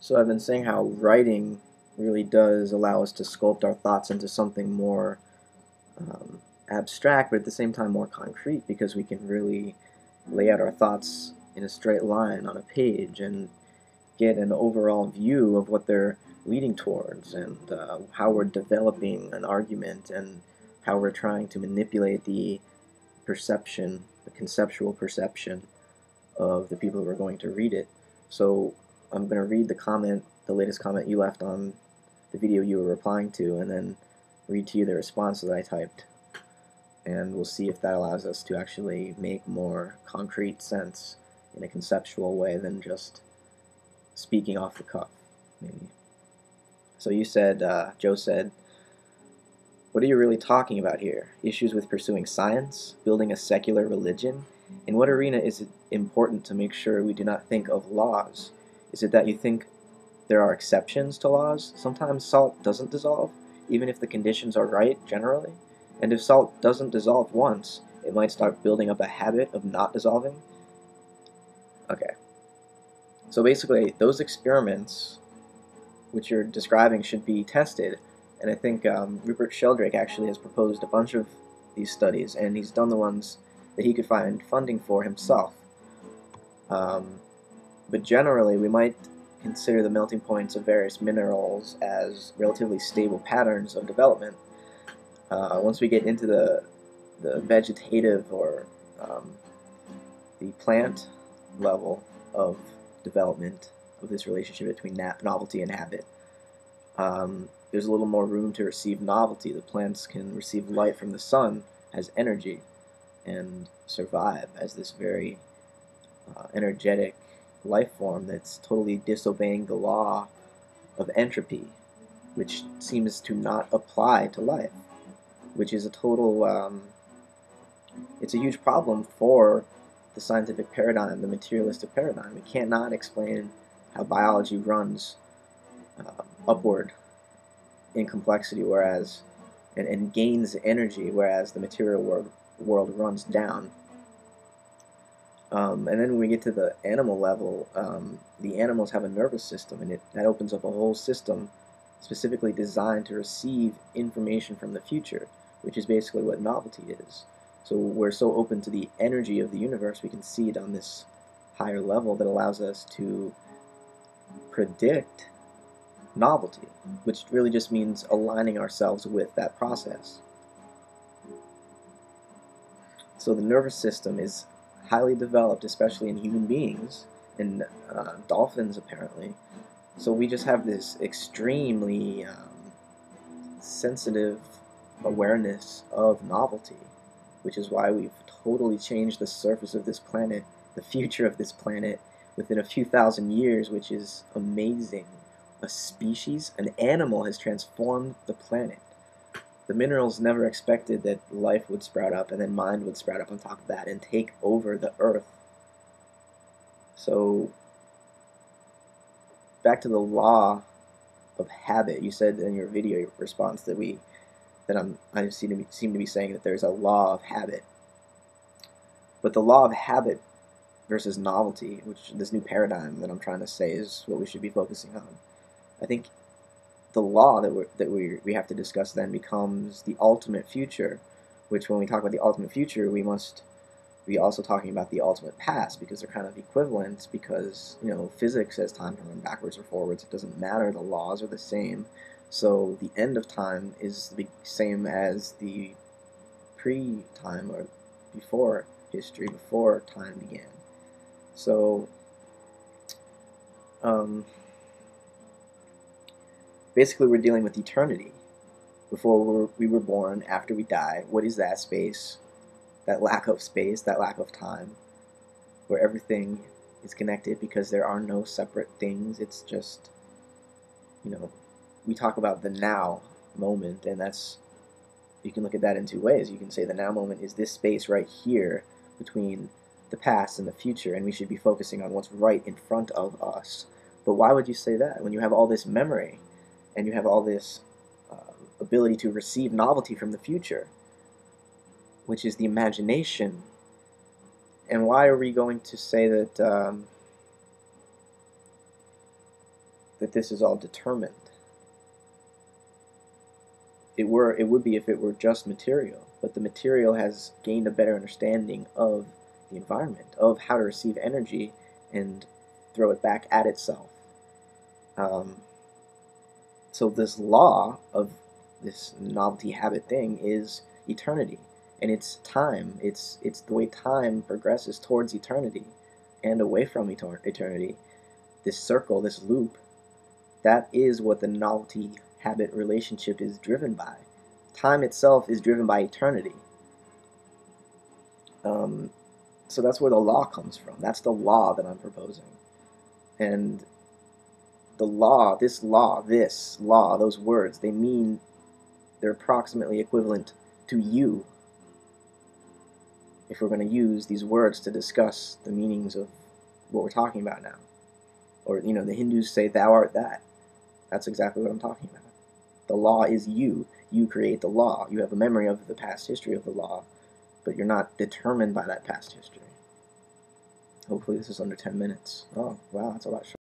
So I've been saying how writing really does allow us to sculpt our thoughts into something more abstract, but at the same time more concrete, because we can really lay out our thoughts in a straight line on a page and get an overall view of what they're leading towards and how we're developing an argument and how we're trying to manipulate the perception, the conceptual perception of the people who are going to read it. So I'm going to read the latest comment you left on the video you were replying to, and then read to you the response that I typed. And we'll see if that allows us to actually make more concrete sense in a conceptual way than just speaking off the cuff, maybe. So you said, Joe said, "What are you really talking about here? Issues with pursuing science? Building a secular religion? In what arena is it important to make sure we do not think of laws? Is it that you think there are exceptions to laws? Sometimes salt doesn't dissolve, even if the conditions are right generally. And if salt doesn't dissolve once, it might start building up a habit of not dissolving." Okay. So basically, those experiments which you're describing should be tested. And I think Rupert Sheldrake actually has proposed a bunch of these studies, and he's done the ones that he could find funding for himself. But generally, we might consider the melting points of various minerals as relatively stable patterns of development. Once we get into the vegetative or the plant level of development of this relationship between novelty and habit, there's a little more room to receive novelty. The plants can receive light from the sun as energy and survive as this very energetic life form that's totally disobeying the law of entropy, which seems to not apply to life, which is a total, it's a huge problem for the scientific paradigm, the materialistic paradigm. We cannot explain how biology runs upward in complexity, whereas and gains energy, whereas the material world runs down. And then when we get to the animal level, the animals have a nervous system, and that opens up a whole system specifically designed to receive information from the future, which is basically what novelty is. So we're so open to the energy of the universe, we can see it on this higher level that allows us to predict novelty, which really just means aligning ourselves with that process. So the nervous system is highly developed, especially in human beings, and dolphins apparently. So we just have this extremely sensitive awareness of novelty, which is why we've totally changed the surface of this planet, the future of this planet, within a few thousand years, which is amazing. A species, an animal, has transformed the planet. The minerals never expected that life would sprout up, and then mind would sprout up on top of that and take over the earth. So back to the law of habit. You said in your video response that I seem to be saying that there's a law of habit. But the law of habit versus novelty, which this new paradigm that I'm trying to say is what we should be focusing on. I think the law that we have to discuss then becomes the ultimate future, which when we talk about the ultimate future, we must be also talking about the ultimate past, because they're kind of equivalent, because, you know, physics says time to run backwards or forwards. It doesn't matter, the laws are the same. So the end of time is the same as the pre-time, or before history, before time began. So basically we're dealing with eternity. Before we were born, after we die, what is that space? That lack of space, that lack of time, where everything is connected because there are no separate things. It's just, you know, we talk about the now moment, and that's, you can look at that in two ways. You can say the now moment is this space right here between the past and the future, and we should be focusing on what's right in front of us. But why would you say that when you have all this memory and you have all this ability to receive novelty from the future, which is the imagination? And why are we going to say that that this is all determined. It would be if it were just material, but the material has gained a better understanding of the environment, of how to receive energy and throw it back at itself. So this law of this novelty habit thing is eternity, and it's time. It's the way time progresses towards eternity and away from eternity. This circle, this loop, that is what the novelty habit relationship is driven by. Time itself is driven by eternity. So that's where the law comes from. That's the law that I'm proposing. And the law, this law, those words, they're approximately equivalent to you, if we're going to use these words to discuss the meanings of what we're talking about now. Or, the Hindus say, thou art that. That's exactly what I'm talking about. The law is you. You create the law. You have a memory of the past history of the law, but you're not determined by that past history. Hopefully this is under 10 minutes. Oh, wow, that's a lot shorter.